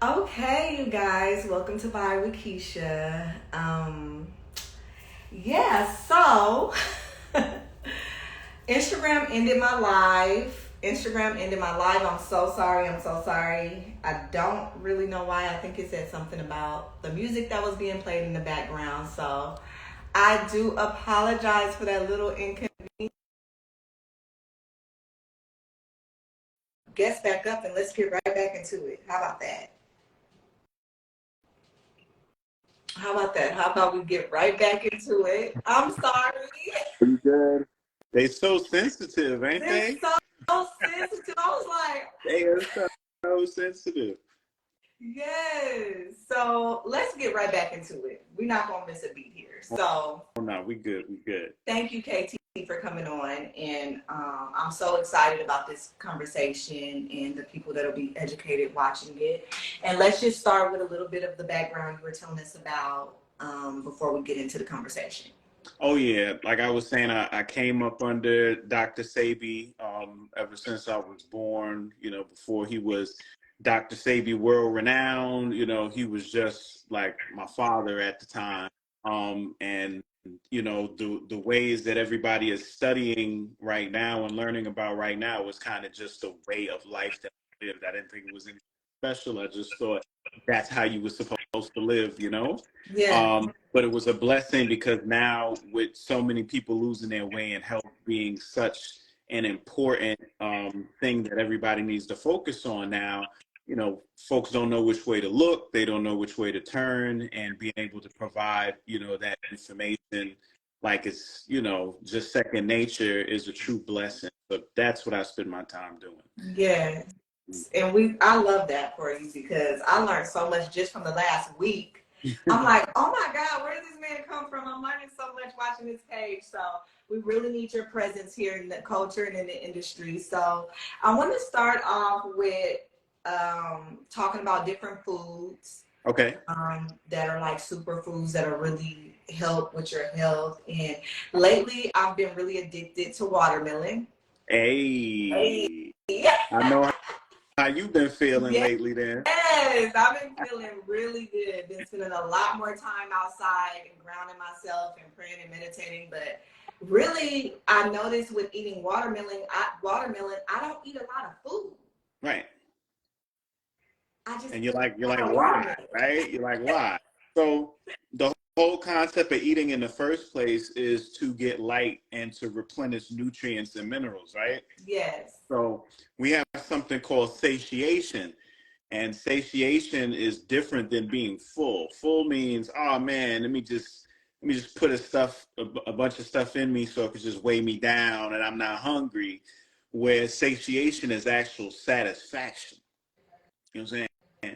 Okay, you guys, welcome to Vibe with Keisha. Yeah, so Instagram ended my live. Instagram ended my live. I'm so sorry. I'm so sorry. I don't really know why. I think it said something about the music that was being played in the background. So I do apologize for that little inconvenience. Guess back up and let's get right back into it. How about that? How about that? How about we get right back into it? I'm sorry. Pretty good. They so sensitive, ain't They're they? so sensitive. I was like, They are so sensitive. yes. So let's get right back into it. We're not gonna miss a beat here. So Oh no, we good. We good. thank you, KT, for coming on, and I'm so excited about this conversation and the people that'll be educated watching it. And let's just start with a little bit of the background you were telling us about before we get into the conversation. Oh yeah, like I was saying, I came up under Dr. Sabi ever since I was born. Before he was Dr. Sabi world renowned. He was just like my father at the time. And the ways that everybody is studying right now and learning about right now was kind of just a way of life that I lived. I didn't think it was anything special. I just thought that's how you were supposed to live. Yeah. But it was a blessing because now, with so many people losing their way and health being such an important thing that everybody needs to focus on now, folks don't know which way to look, they don't know which way to turn, and being able to provide, that information like it's, just second nature is a true blessing. So that's what I spend my time doing. Yes. And I love that for you because I learned so much just from the last week. I'm like, oh my God, where did this man come from? I'm learning so much watching this page. So we really need your presence here in the culture and in the industry. So I want to start off with talking about different foods Okay. that are like superfoods that are really help with your health. And lately, I've been really addicted to watermelon. Hey. Hey, I know how you've been feeling Yes. lately then. Yes, I've been feeling really good. Been spending a lot more time outside and grounding myself and praying and meditating. But really, I noticed with eating watermelon, I don't eat a lot of food. Right. I just And eat you're a like, lot of why? watermelon. Right? You're like, why? So the whole concept of eating in the first place is to get light and to replenish nutrients and minerals, right? Yes. So we have something called satiation. And satiation is different than being full. Full means, oh man, let me just put a bunch of stuff in me so it could just weigh me down and I'm not hungry. Where satiation is actual satisfaction. You know what I'm saying?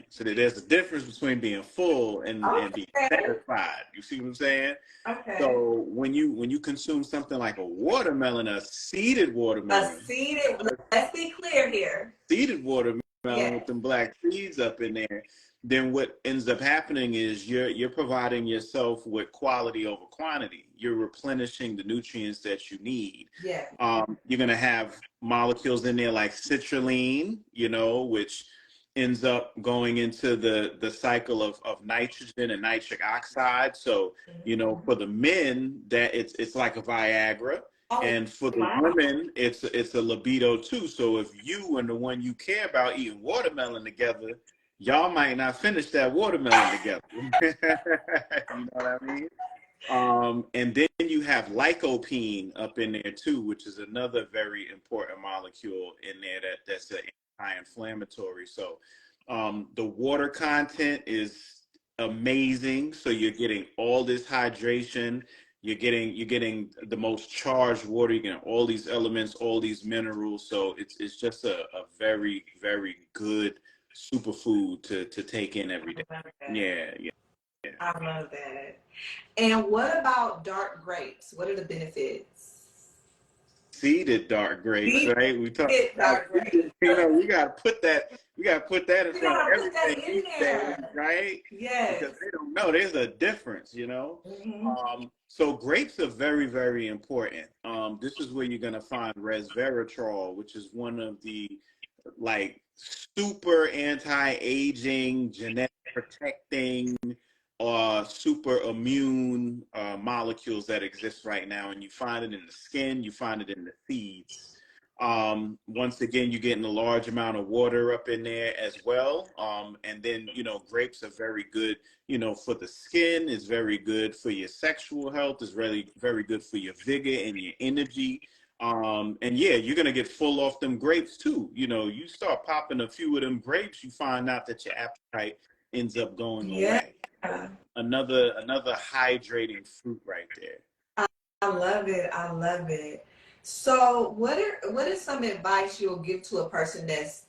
So that there's a difference between being full and being Okay. satisfied. You see what I'm saying? Okay. So when you consume something like a watermelon, a seeded A watermelon, seeded. Let's be clear here. seeded watermelon with Yes. them black seeds up in there, then what ends up happening is you're providing yourself with quality over quantity. You're replenishing the nutrients that you need. Yes. You're gonna have molecules in there like citrulline, which ends up going into the cycle of nitrogen and nitric oxide. So, Mhm. for the men, that it's like a Viagra. Oh, And for the wow. women, it's a libido too. So if you and the one you care about eating watermelon together, y'all might not finish that watermelon together. You know what I mean? And then you have lycopene up in there too, which is another very important molecule in there that's an anti-inflammatory. So the water content is amazing. So you're getting all this hydration. You're getting the most charged water. You're getting all these elements, all these minerals. So it's just a very, very good superfood to take in every day. I love that. Yeah, yeah. I love that. And what about dark grapes? What are the benefits? Seeded dark grapes, Seeded right? We talk about dark grapes. seeded, we gotta put that in You front of gotta put that everything in these days, there. right? Because Yes. they don't know there's a difference. Hmm. So grapes are very, very important. This is where you're gonna find resveratrol, which is one of the like super anti-aging, genetic protecting, super immune molecules that exist right now, and you find it in the skin, you find it in the seeds. Once again, you're getting a large amount of water up in there as well. And then, grapes are very good, for the skin, is very good for your sexual health, is really very good for your vigor and your energy. And yeah, you're gonna get full off them grapes too. You start popping a few of them grapes, you find out that your appetite ends up going Yeah. away. Another hydrating fruit right there. I love it. I love it. So, what is some advice you'll give to a person that's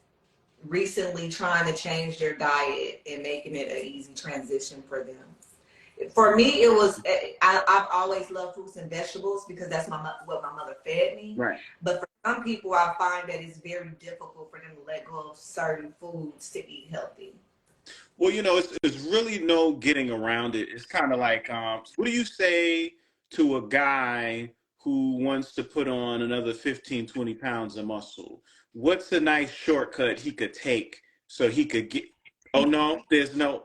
recently trying to change their diet and making it an easy transition for them? For me, it was I've always loved fruits and vegetables because that's what my mother fed me. Right. But for some people, I find that it's very difficult for them to let go of certain foods to eat healthy. Well, it's really no getting around it. It's kind of like, what do you say to a guy who wants to put on another 15, 20 pounds of muscle? What's a nice shortcut he could take so he could get, oh no, there's no,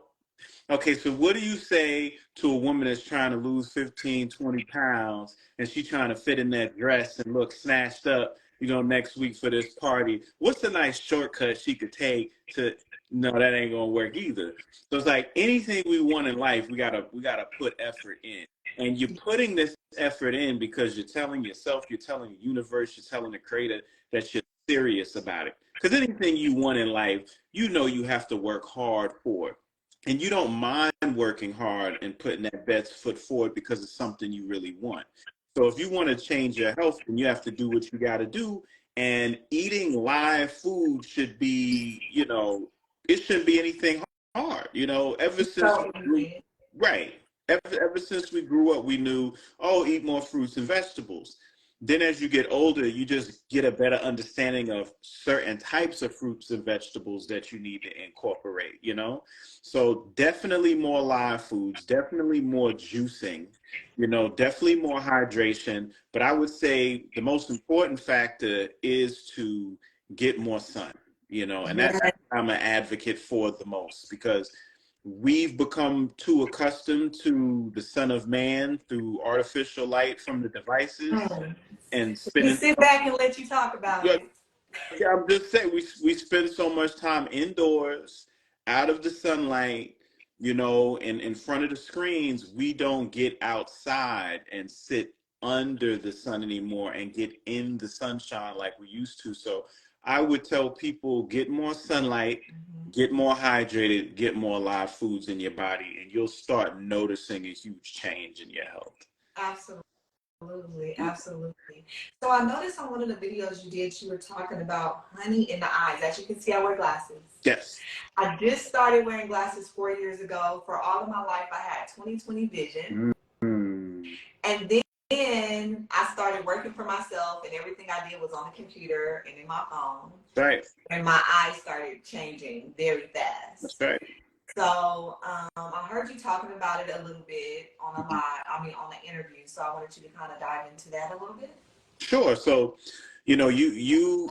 okay, so what do you say to a woman that's trying to lose 15, 20 pounds and she's trying to fit in that dress and look snatched up, next week for this party? What's a nice shortcut she could take to, no, that ain't gonna work either. So it's like anything we want in life, we gotta put effort in. And you're putting this effort in because you're telling yourself, you're telling the universe, you're telling the creator that you're serious about it. Because anything you want in life, you have to work hard for it. And you don't mind working hard and putting that best foot forward because it's something you really want. So if you want to change your health, then you have to do what you got to do. And eating live food should be, it shouldn't be anything hard. Ever since we grew, Totally. right, ever since we grew up, we knew, oh, eat more fruits and vegetables. Then as you get older, you just get a better understanding of certain types of fruits and vegetables that you need to incorporate. So definitely more live foods, definitely more juicing, definitely more hydration. But I would say the most important factor is to get more sun, and that's Yeah. what I'm an advocate for the most, because we've become too accustomed to the sun of man through artificial light from the devices Mm. and We spending. sit back and let you talk about Yeah, it. yeah, I'm just saying we spend so much time indoors, out of the sunlight, in front of the screens. We don't get outside and sit under the sun anymore and get in the sunshine like we used to. So I would tell people, get more sunlight, Mm-hmm. get more hydrated, get more live foods in your body, and you'll start noticing a huge change in your health. Absolutely. Absolutely, absolutely. So I noticed on one of the videos you did, you were talking about honey in the eyes. As you can see, I wear glasses. Yes. I just started wearing glasses 4 years ago. For all of my life, I had 20/20 vision. Mm-hmm. And then I started working for myself, and everything I did was on the computer and in my phone. Right. And my eyes started changing very That's fast. right. So I heard you talking about it a little bit on a live, on the interview. So I wanted you to kind of dive into that a little bit. Sure. So, you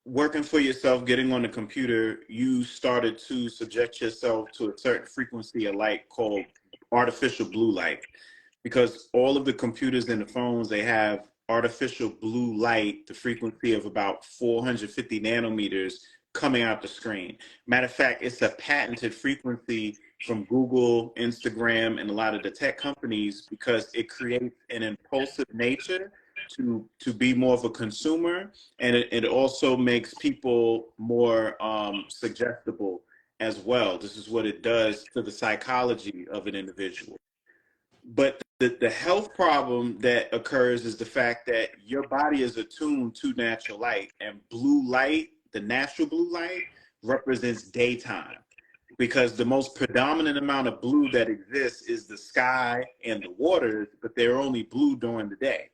working for yourself, getting on the computer, you started to subject yourself to a certain frequency of light called artificial blue light, because all of the computers and the phones, they have artificial blue light, the frequency of about 450 nanometers coming out the screen. Matter of fact, it's a patented frequency from Google, Instagram, and a lot of the tech companies, because it creates an impulsive nature to be more of a consumer, and it also makes people more suggestible as well. This is what it does to the psychology of an individual. But the health problem that occurs is the fact that your body is attuned to natural light, and blue light, the natural blue light, represents daytime, because the most predominant amount of blue that exists is the sky and the waters, but they're only blue during the day.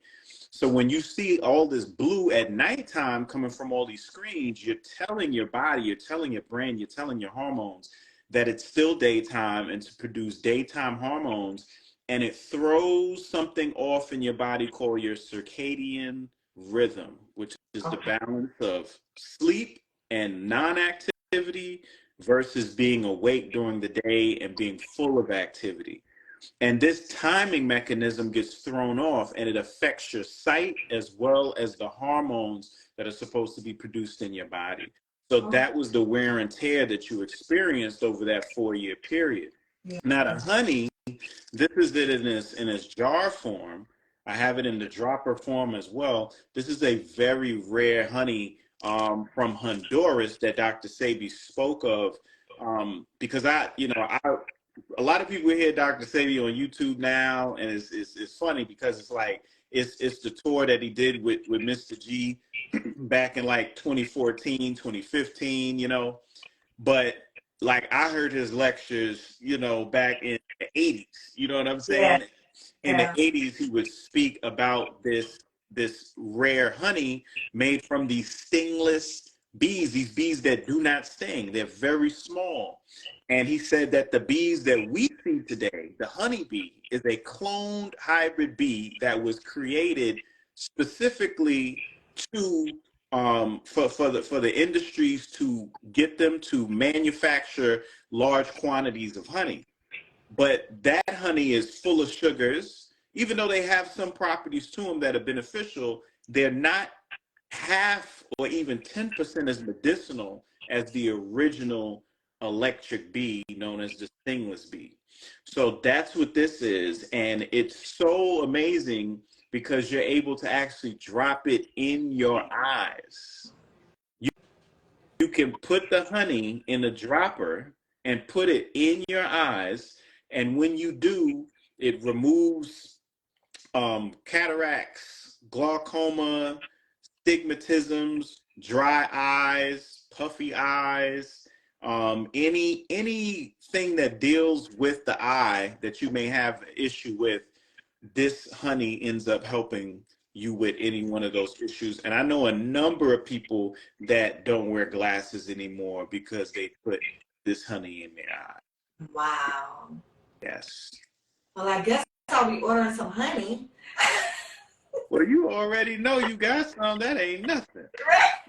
So when you see all this blue at nighttime coming from all these screens, you're telling your body, you're telling your brain, you're telling your hormones that it's still daytime, and to produce daytime hormones. And it throws something off in your body called your circadian rhythm, which is the Okay. balance of sleep and non-activity activity versus being awake during the day and being full of activity. And this timing mechanism gets thrown off, and it affects your sight as well as the hormones that are supposed to be produced in your body. So that was the wear and tear that you experienced over that 4-year period. Yeah. Now the honey, this is it in its jar form. I have it in the dropper form as well. This is a very rare honey from Honduras that Dr. Sabi spoke of, because a lot of people hear Dr. Sabi on YouTube now, and it's funny because it's like it's the tour that he did with Mr. G back in like 2014, 2015, but like I heard his lectures, back in the 80s, you know what I'm Yeah. saying? In the 80s, he would speak about this rare honey made from these stingless bees, these bees that do not sting. They're very small. And he said that the bees that we see today, the honeybee, is a cloned hybrid bee that was created specifically to for the industries to get them to manufacture large quantities of honey. But that honey is full of sugars. Even though they have some properties to them that are beneficial, they're not half or even 10% as medicinal as the original electric bee known as the stingless bee. So that's what this is. And it's so amazing because you're able to actually drop it in your eyes. You can put the honey in a dropper and put it in your eyes. And when you do, it removes cataracts, glaucoma, stigmatisms, dry eyes, puffy eyes, anything that deals with the eye that you may have an issue with. This honey ends up helping you with any one of those issues. And I know a number of people that don't wear glasses anymore because they put this honey in their eye. Wow. Yes. Well, I guess I'll be ordering some honey. Well, you already know you got some. That ain't nothing.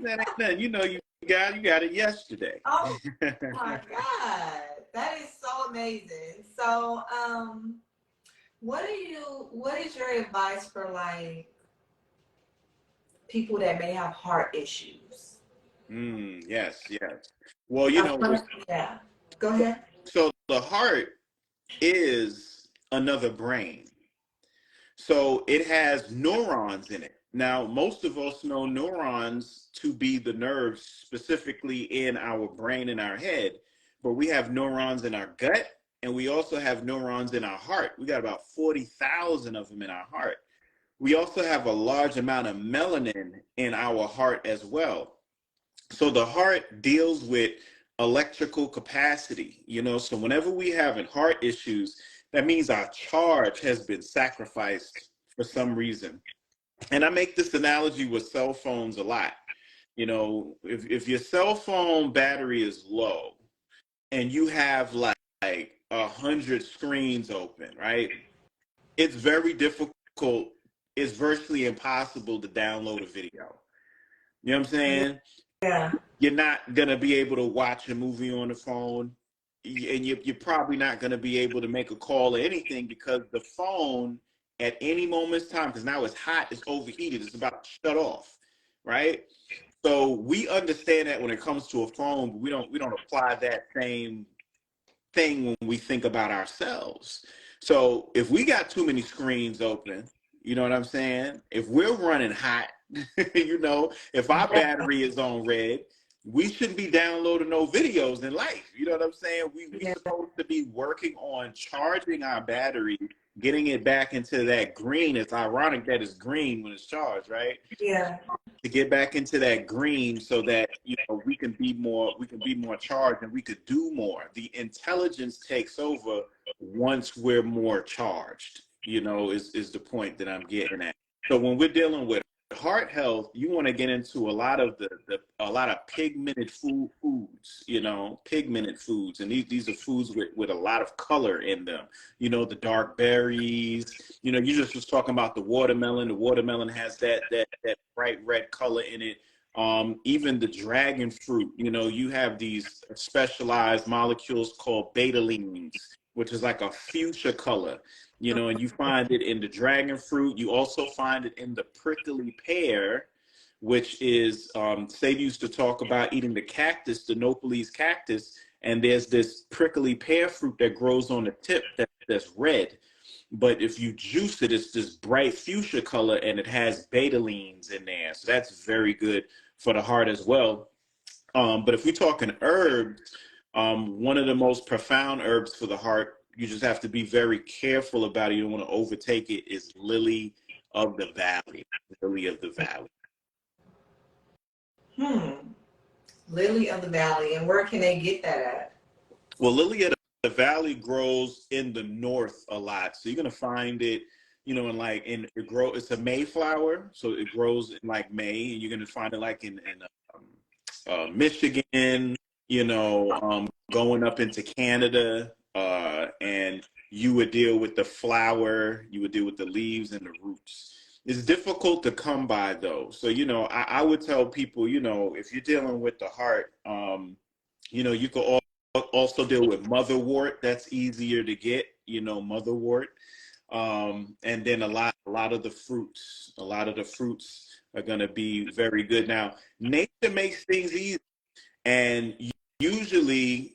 That ain't nothing. You got it yesterday. Oh my God. That is so amazing. So, what is your advice for like people that may have heart issues? Yes. Well, yeah. Go ahead. So the heart is another brain. So it has neurons in it. Now, most of us know neurons to be the nerves specifically in our brain and our head, but we have neurons in our gut, and we also have neurons in our heart. We got about 40,000 of them in our heart. We also have a large amount of melanin in our heart as well. So the heart deals with electrical capacity, so whenever we have heart issues, that means our charge has been sacrificed for some reason. And I make this analogy with cell phones a lot. If your cell phone battery is low and you have like 100 screens open, right? It's very difficult. It's virtually impossible to download a video. You know what I'm saying? Yeah. You're not going to be able to watch a movie on the phone, and you're probably not going to be able to make a call or anything because the phone at any moment's time, because now it's hot, it's overheated, it's about to shut off, right? So we understand that when it comes to a phone, but we don't apply that same thing when we think about ourselves. So if we got too many screens open, you know what I'm saying? If we're running hot, if our battery is on red, we shouldn't be downloading no videos in life. You know what I'm saying? We're supposed to be working on charging our battery, getting it back into that green. It's ironic that it's green when it's charged, right? Yeah. To get back into that green so that we can be more charged and we could do more. The intelligence takes over once we're more charged, is the point that I'm getting at. So when we're dealing with heart health, you want to get into a lot of pigmented foods, pigmented foods. And these are foods with a lot of color in them. The dark berries, you just was talking about the watermelon. The watermelon has that bright red color in it. even the dragon fruit. You know, you have these specialized molecules called betalains, which is like a fuchsia color. You know, and you find it in the dragon fruit. You also find it in the prickly pear, which is Sabi used to talk about eating the cactus, the Nopalese cactus, and there's this prickly pear fruit that grows on the tip that's red. But if you juice it, it's this bright fuchsia color and it has betalains in there. So that's very good for the heart as well. But if we're talking herbs, one of the most profound herbs for the heart, you just have to be very careful about it. You don't want to overtake it, is lily of the valley. Lily of the valley. Lily of the valley. And where can they get that at? Well, lily of the valley grows in the north a lot. So you're going to find it, you know, it's a Mayflower. So it grows in like May, and you're going to find it like in Michigan, you know, going up into Canada, and you would deal with the flower, you would deal with the leaves and the roots. It's difficult to come by though. So, you know, I would tell people, you know, if you're dealing with the heart, you know, you could also deal with motherwort. That's easier to get, you know, motherwort. And then a lot of the fruits are going to be very good. Now, nature makes things easy, and usually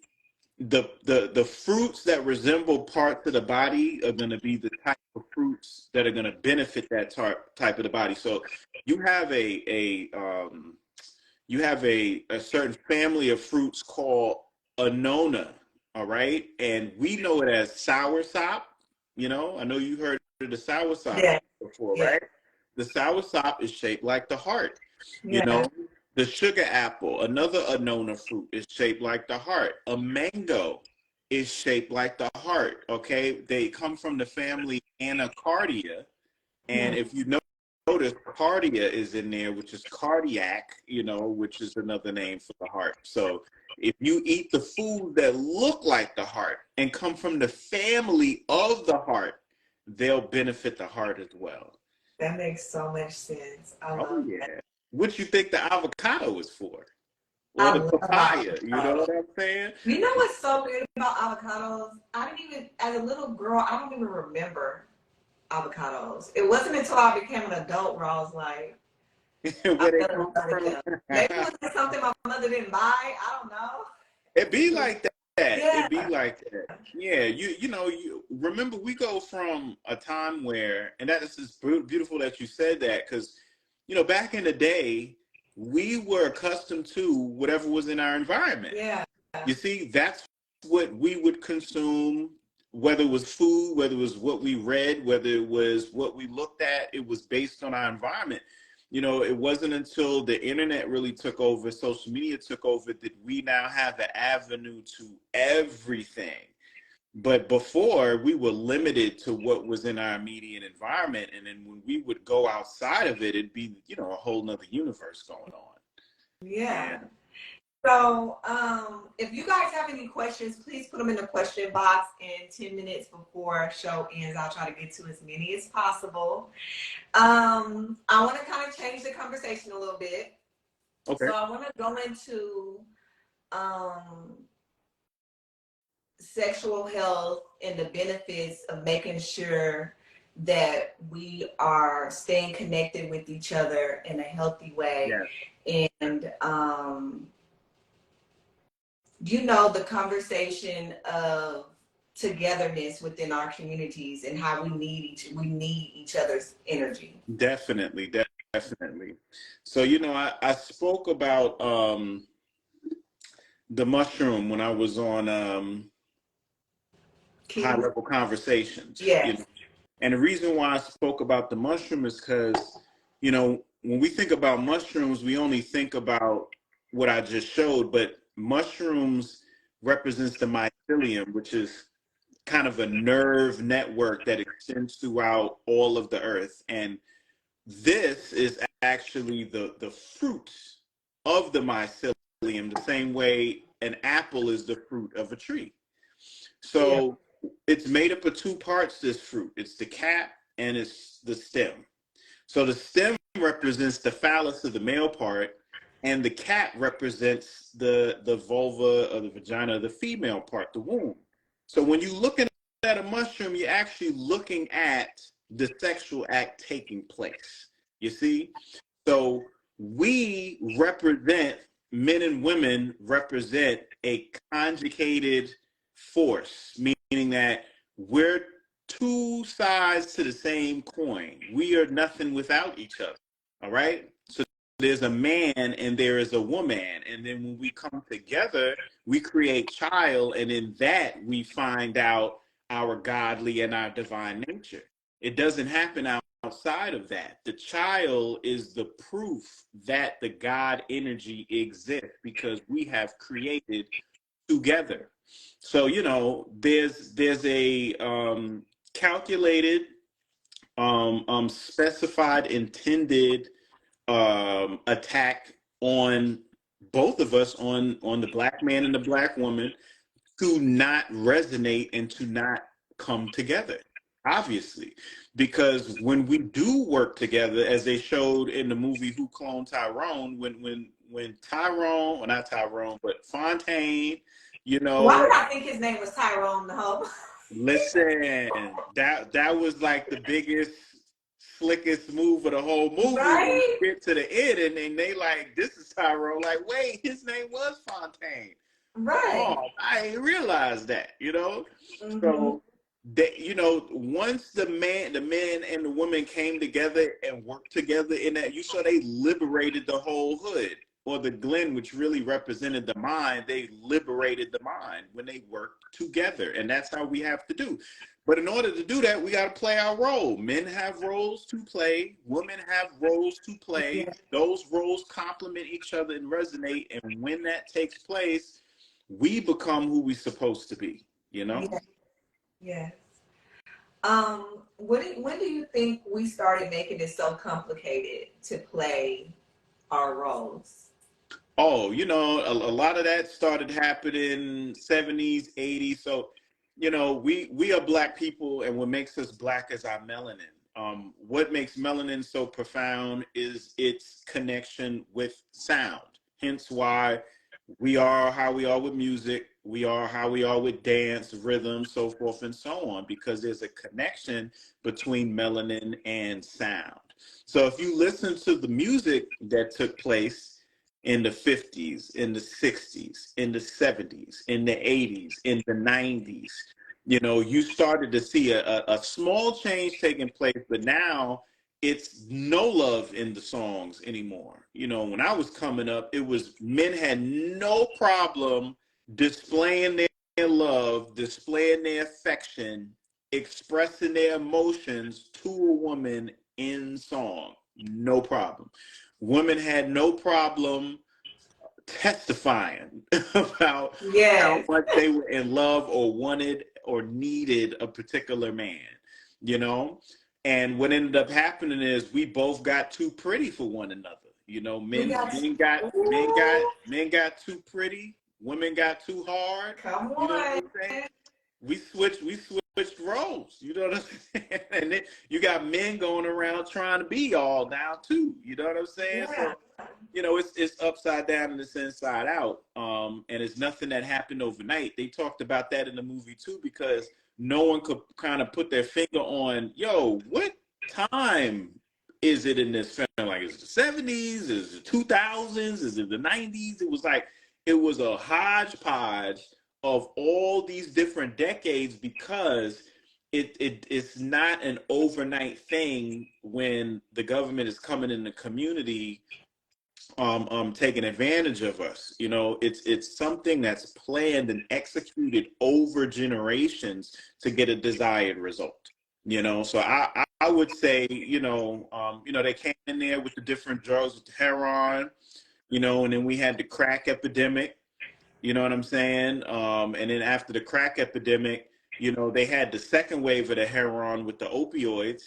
the fruits that resemble parts of the body are going to be the type of fruits that are going to benefit that type of the body. So you have a certain family of fruits called annona, all right? And we know it as soursop. You know, I know you heard of the soursop before, right? The soursop is shaped like the heart. You know, the sugar apple, another annona fruit, is shaped like the heart. A mango is shaped like the heart, okay? They come from the family Anacardia. And if you notice, cardia is in there, which is cardiac, you know, which is another name for the heart. So if you eat the food that look like the heart and come from the family of the heart, they'll benefit the heart as well. That makes so much sense. I love that. What you think the avocado is for? Or I the love papaya, avocado. you know what I'm saying? You know what's so weird about avocados? I didn't even, as a little girl, I don't even remember avocados. It wasn't until I became an adult where I was like, Where they come from? maybe it was something my mother didn't buy. I don't know. It be like that. Yeah. It be like that. Yeah, you know, you remember we go from a time where, and that is just beautiful that you said that, because, you know, back in the day, we were accustomed to whatever was in our environment. Yeah. You see, that's what we would consume, whether it was food, whether it was what we read, whether it was what we looked at, it was based on our environment. You know, it wasn't until the internet really took over, social media took over, that we now have an avenue to everything. But before, we were limited to what was in our immediate environment. And then when we would go outside of it, it'd be, you know, a whole nother universe going on. Yeah. So if you guys have any questions, please put them in the question box. And 10 minutes before show ends, I'll try to get to as many as possible. I want to kind of change the conversation a little bit. Okay. So I want to go into sexual health and the benefits of making sure that we are staying connected with each other in a healthy way. Yes. And you know, the conversation of togetherness within our communities and how we need each other's energy. Definitely. So, you know, I spoke about the mushroom when I was on high level conversations. Yes. You know? And the reason why I spoke about the mushroom is because, you know, when we think about mushrooms, we only think about what I just showed, but mushrooms represents the mycelium, which is kind of a nerve network that extends throughout all of the earth. And this is actually the fruit of the mycelium, the same way an apple is the fruit of a tree. So it's made up of two parts, this fruit. It's the cap and it's the stem. So the stem represents the phallus of the male part, and the cat represents the vulva or the vagina, the female part, the womb. So when you look at a mushroom, you're actually looking at the sexual act taking place. You see? So we represent, men and women represent a conjugated force, meaning that we're two sides to the same coin. We are nothing without each other. All right? So there's a man and there is a woman. And then when we come together, we create child, and in that we find out our godly and our divine nature. It doesn't happen outside of that. The child is the proof that the God energy exists because we have created together. So, you know, there's a calculated, specified, intended attack on both of us, on the black man and the black woman, to not resonate and to not come together, obviously. Because when we do work together, as they showed in the movie Who Cloned Tyrone, when Tyrone, well, not Tyrone, but Fontaine, you Why know, did I think his name was Tyrone the whole? listen, that was like the biggest, slickest move of the whole movie. When you Right? get to the end, and then they like, this is Tyrone. Like, wait, his name was Fontaine. Right. Oh, I didn't realize that, you know? Mm-hmm. So that, you know, once the man and the woman came together and worked together in that, you saw they liberated the whole hood, or the Glen, which really represented the mind. They liberated the mind when they worked together. And that's how we have to do. But in order to do that, we got to play our role. Men have roles to play. Women have roles to play. Yeah. Those roles complement each other and resonate. And when that takes place, we become who we're supposed to be, you know? Yeah. Yes. When do you think we started making it so complicated to play our roles? Oh, you know, a lot of that started happening 70s, 80s. So, you know, we are black people, and what makes us black is our melanin. What makes melanin so profound is its connection with sound. Hence why we are how we are with music. We are how we are with dance, rhythm, so forth and so on, because there's a connection between melanin and sound. So if you listen to the music that took place in the 50s, in the 60s, in the 70s, in the 80s, in the 90s, you know, you started to see a small change taking place, but now it's no love in the songs anymore. You know, when I was coming up, it was, men had no problem displaying their love, displaying their affection, expressing their emotions to a woman in song. No problem. Women had no problem testifying about how Yes. much they were in love or wanted or needed a particular man, you know? And what ended up happening is we both got too pretty for one another. You know, We got Ooh, men got too pretty, women got too hard. come You know on. what I'm saying? We switched roles. You know what I'm saying? And then you got men going around trying to be all now too. You know what I'm saying? Yeah. So, you know, it's upside down and it's inside out. And it's nothing that happened overnight. They talked about that in the movie too, because no one could kind of put their finger on, yo, what time is it in this film? Like, is it the 70s? Is it the 2000s? Is it the 90s? It was like, it was a hodgepodge of all these different decades, because it's not an overnight thing when the government is coming in the community, taking advantage of us. You know, it's something that's planned and executed over generations to get a desired result. You know, so I would say, you know, they came in there with the different drugs, with the heroin, you know, and then we had the crack epidemic. You know what I'm saying? And then after the crack epidemic, you know, they had the second wave of the heroin with the opioids.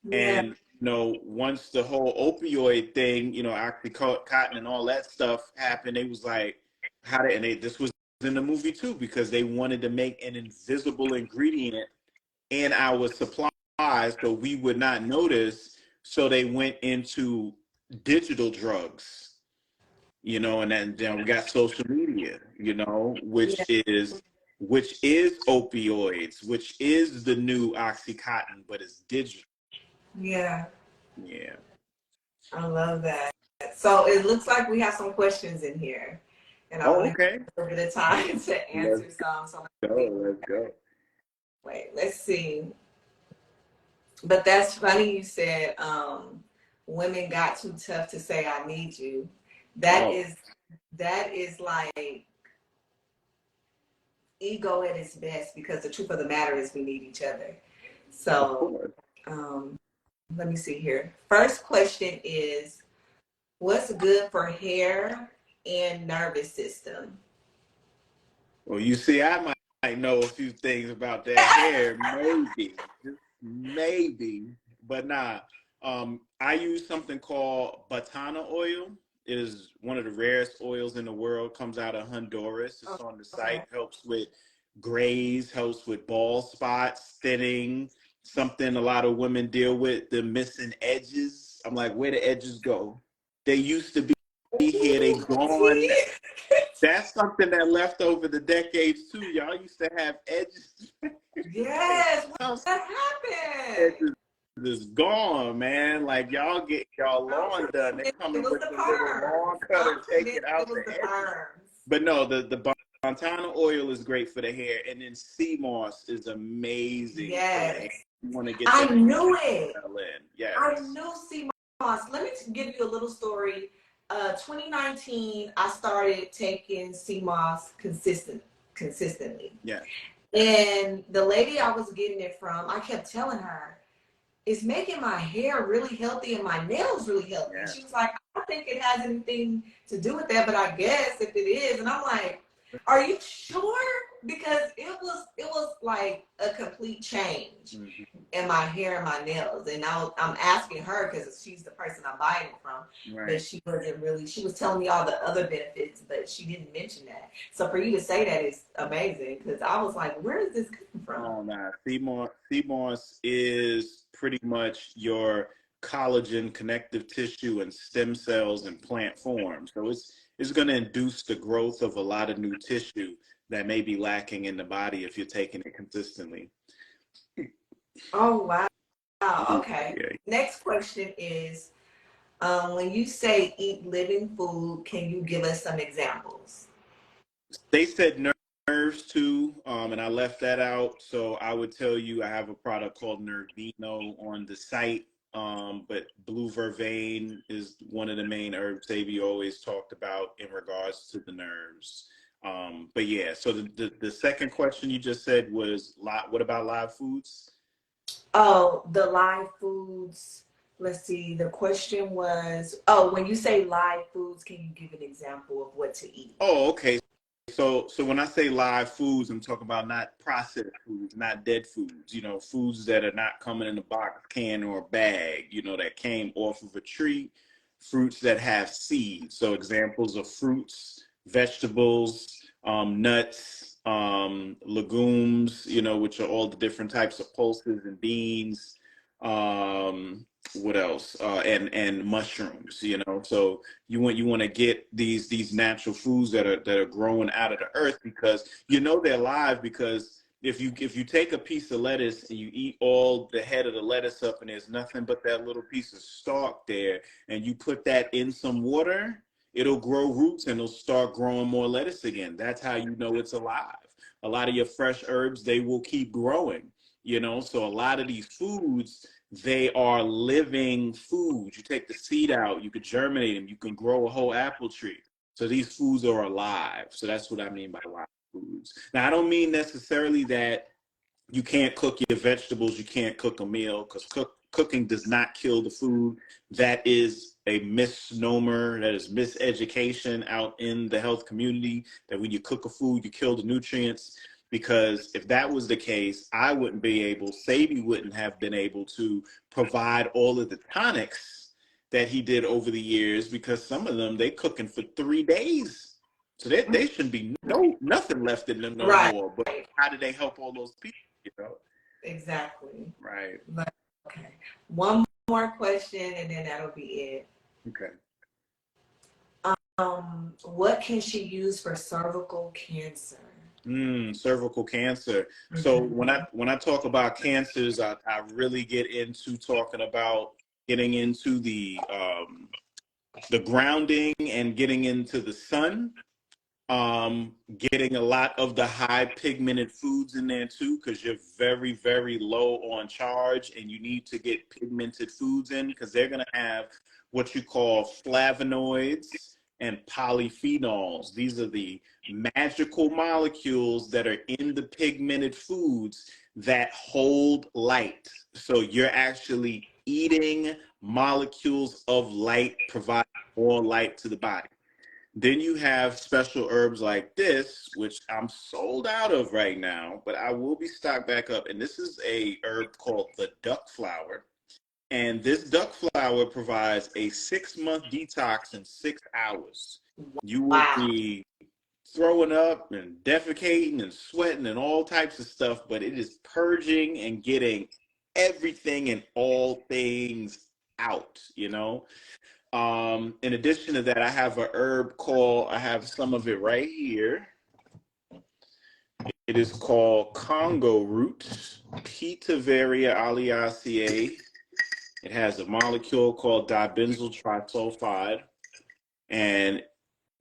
Yeah. And, you know, once the whole opioid thing, you know, Oxycontin and all that stuff happened, it was like, this was in the movie too, because they wanted to make an invisible ingredient in our supplies so we would not notice. So they went into digital drugs. you know, and then we got social media, you know, Yeah. which is opioids, which is the new Oxycontin, but it's digital. Yeah. Yeah. I love that. So it looks like we have some questions in here, and I Oh, want to okay. have a little bit of time to Let's answer some. So go. Let's go. wait, let's see. But that's funny you said women got too tough to say I need you. That Oh, is that is like ego at its best, because the truth of the matter is we need each other. of So course. um, let me see here. First question is, what's good for hair and nervous system? Well, you see, might know a few things about that hair, maybe, just maybe, but nah. I use something called batana oil. It is one of the rarest oils in the world. Comes out of Honduras. Oh, It's on the okay. site. Helps with grays. Helps with bald spots, thinning. Something a lot of women deal with, the missing edges. I'm like, where the edges go? They used to be here. They Ooh, gone. tea. That's something that left over the decades too. Y'all used to have edges. Yes, Some what happened? edges is gone, man. Like y'all get y'all I'm lawn done. They convinced it coming was with the the little lawn perms. I'm cutter taking convinced it out the was the edges. perms. But no, the Montana oil is great for the hair, and then sea moss is amazing for the hair. Yes. You want to get I that knew it. smell in. I Yes. knew sea moss. Let me give you a little story. 2019, I started taking sea moss consistently. Yeah. And the lady I was getting it from, I kept telling her, it's making my hair really healthy and my nails really healthy. And Yeah. she was like, I don't think it has anything to do with that, but I guess if it is. And I'm like, are you sure? Because it was like a complete change Mm-hmm. in my hair and my nails. And now I'm asking her because she's the person I'm buying it from. Right. But she wasn't really, she was telling me all the other benefits, but she didn't mention that. So for you to say that is amazing, because I was like, where is this coming from? Oh, nah. Sea moss is pretty much your collagen, connective tissue, and stem cells in plant form. So it's going to induce the growth of a lot of new tissue that may be lacking in the body if you're taking it consistently. Oh, wow. Yeah. Okay. Next question is, when you say eat living food, can you give us some examples? They said nerves too, and I left that out. So I would tell you I have a product called Nervino on the site. But blue vervain is one of the main herbs Sabi always talked about in regards to the nerves. But yeah, so the second question you just said was what about live foods? Oh, the live foods. Let's see. The question was, oh, when you say live foods, can you give an example of what to eat? Oh, okay. So when I say live foods, I'm talking about not processed foods, not dead foods. You know, foods that are not coming in a box, can, or a bag. You know, that came off of a tree. Fruits that have seeds. So examples of fruits, vegetables, nuts, legumes. You know, which are all the different types of pulses and beans. What else? And mushrooms. You know, so you want to get these natural foods that are growing out of the earth, because you know they're live. Because if you take a piece of lettuce and you eat all the head of the lettuce up and there's nothing but that little piece of stalk there, and you put that in some water, it'll grow roots and it'll start growing more lettuce again. That's how you know it's alive. A lot of your fresh herbs, they will keep growing, you know. So a lot of these foods, they are living foods. You take the seed out, you could germinate them, you can grow a whole apple tree. So these foods are alive. So that's what I mean by live foods. Now, I don't mean necessarily that you can't cook your vegetables, you can't cook a meal, because cooking does not kill the food. That is a misnomer. That is miseducation out in the health community, that when you cook a food, you kill the nutrients. Because if that was the case, I wouldn't be able, Sabi wouldn't have been able to provide all of the tonics that he did over the years, because some of them, they cooking for 3 days. So they shouldn't be nothing left in them no Right. more. But how do they help all those people? You know? Exactly. Right. But, okay. One more question and then that'll be it. Okay. what can she use for cervical cancer? Cervical cancer. So when I talk about cancers, I really get into talking about getting into the grounding and getting into the sun. Getting a lot of the high pigmented foods in there too, because you're very, very low on charge and you need to get pigmented foods in because they're going to have what you call flavonoids and polyphenols. These are the magical molecules that are in the pigmented foods that hold light. So you're actually eating molecules of light, provide more light to the body. Then you have special herbs like this, which I'm sold out of right now, but I will be stocked back up. And this is a herb called the duck flower. And this duck flower provides a 6-month detox in 6 hours. You will Wow. be throwing up and defecating and sweating and all types of stuff, but it is purging and getting everything and all things out, you know? In addition to that, I have a herb called, I have some of it right here. It is called Congo root, Petaveria oleaceae. It has a molecule called dibenzyl trisulfide, and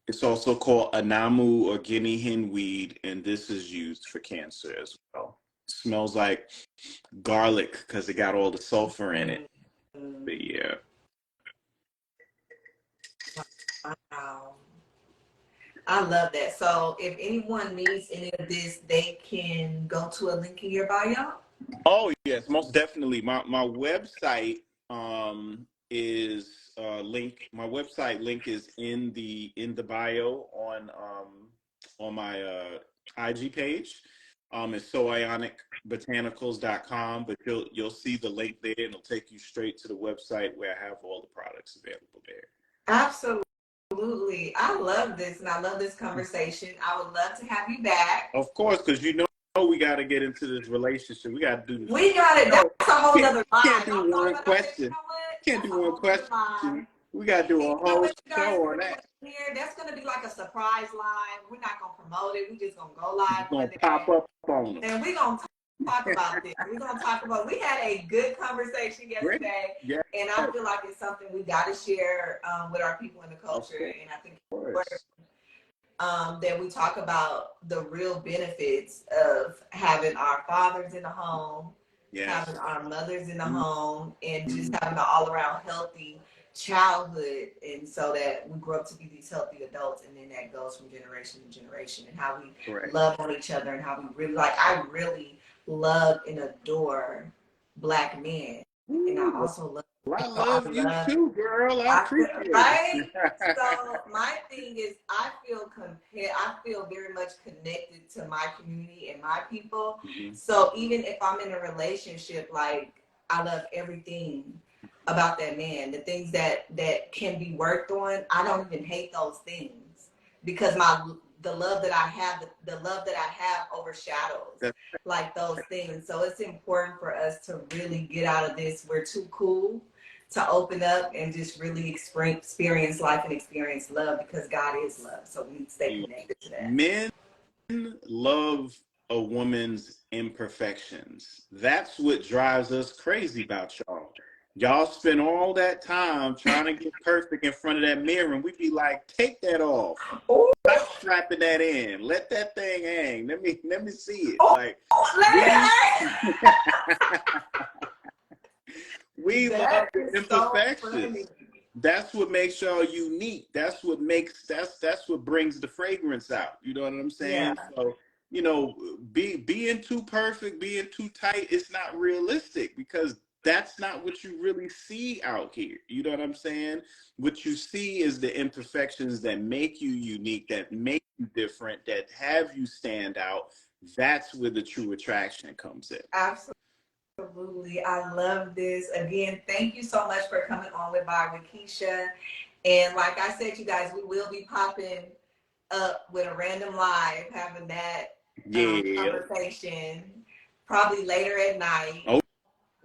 it's also called anamu or guinea hen weed, and this is used for cancer as well. It smells like garlic because it got all the sulfur in it. But yeah. Wow. I love that. So if anyone needs any of this, they can go to a link in your bio. Oh yes, most definitely. My website is link. My website link is in the bio on my IG page. It's soionicbotanicals.com, but you'll see the link there and it'll take you straight to the website where I have all the products available there. Absolutely. I love this and I love this conversation. I would love to have you back. Of course, because you know we got to get into this relationship. We got to do this. We got it. That's a whole other line. Can't do one question. Can't do one question. We got to do a whole show on that. Here, that's going to be like a surprise live. We're not going to promote it. We're just going to go live. We're going to pop up on them. And we're going to talk about this. We're going to talk about, we had a good conversation yesterday. Yeah. And I feel like it's something we got to share with our people in the culture. And I think that we talk about the real benefits of having our fathers in the home, having our mothers in the home, and just having an all-around healthy childhood, and so that we grow up to be these healthy adults, and then that goes from generation to generation, and how we love on each other, and how we really I really love and adore Black men, and I also love. I love you too, girl. I appreciate it. Right? So my thing is, I feel very much connected to my community and my people. So even if I'm in a relationship, like, I love everything about that man. The things that can be worked on, I don't even hate those things, because the love that I have overshadows like those things. So it's important for us to really get out of this "we're too cool" to open up and just really experience life and experience love, because God is love. So we need to stay connected to that. Men love a woman's imperfections. That's what drives us crazy about y'all. Y'all spend all that time trying to get perfect in front of that mirror, and we be like, take that off. Stop strapping that in. Let that thing hang. Let me see it. We love the imperfections. That's what makes y'all unique. That's what brings the fragrance out. You know what I'm saying? Yeah. So, you know, being too perfect, being too tight, it's not realistic, because that's not what you really see out here. You know what I'm saying? What you see is the imperfections that make you unique, that make you different, that have you stand out. That's where the true attraction comes in. Absolutely. I love this. Again, thank you so much for coming on with Vibe with Keisha. And like I said, you guys, we will be popping up with a random live, having that conversation, probably later at night.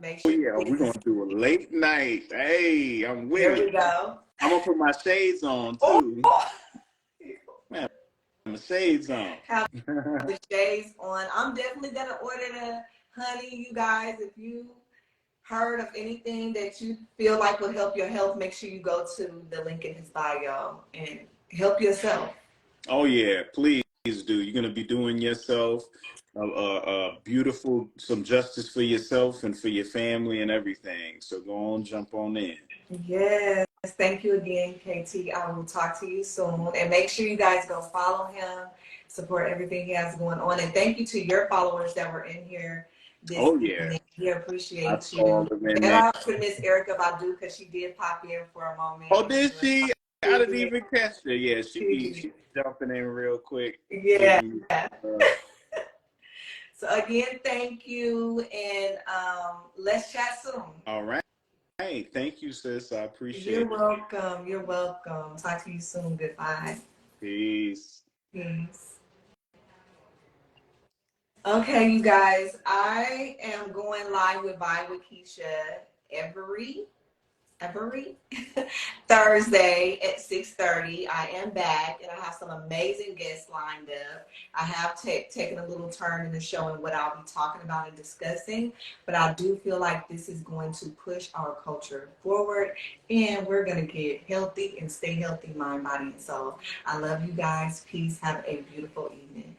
Make sure we're going to do a late night. Hey, I'm with it. There we go. I'm gonna put my shades on Oh, too. Man, my shades on. have the shades on. I'm definitely gonna order the honey, you guys. If you heard of anything that you feel like will help your health, make sure you go to the link in his bio and help yourself. Oh yeah, please do. You're gonna be doing yourself beautiful, some justice for yourself and for your family and everything. So go on, jump on in. Yes. Thank you again, KT. I will talk to you soon. And make sure you guys go follow him, support everything he has going on. And thank you to your followers that were in here this Oh yeah, evening. We I appreciate saw you. them in Shout there. out to Miss Erica Badu because she did pop in for a moment. Oh, And she did was she? I didn't like, even catch her. Yeah, she she be jumping in real quick, yeah. giving me. So again, thank you. And let's chat soon. All right. Hey, thank you, sis. I You're appreciate it. welcome. You're welcome. Talk to you soon. Goodbye. Peace. Peace. Okay, you guys, I am going live with Vibe with Keisha every Thursday at 6:30. I am back and I have some amazing guests lined up. I have taken a little turn in the show and what I'll be talking about and discussing, but I do feel like this is going to push our culture forward and we're going to get healthy and stay healthy, mind, body, and soul. I love you guys. Peace. Have a beautiful evening.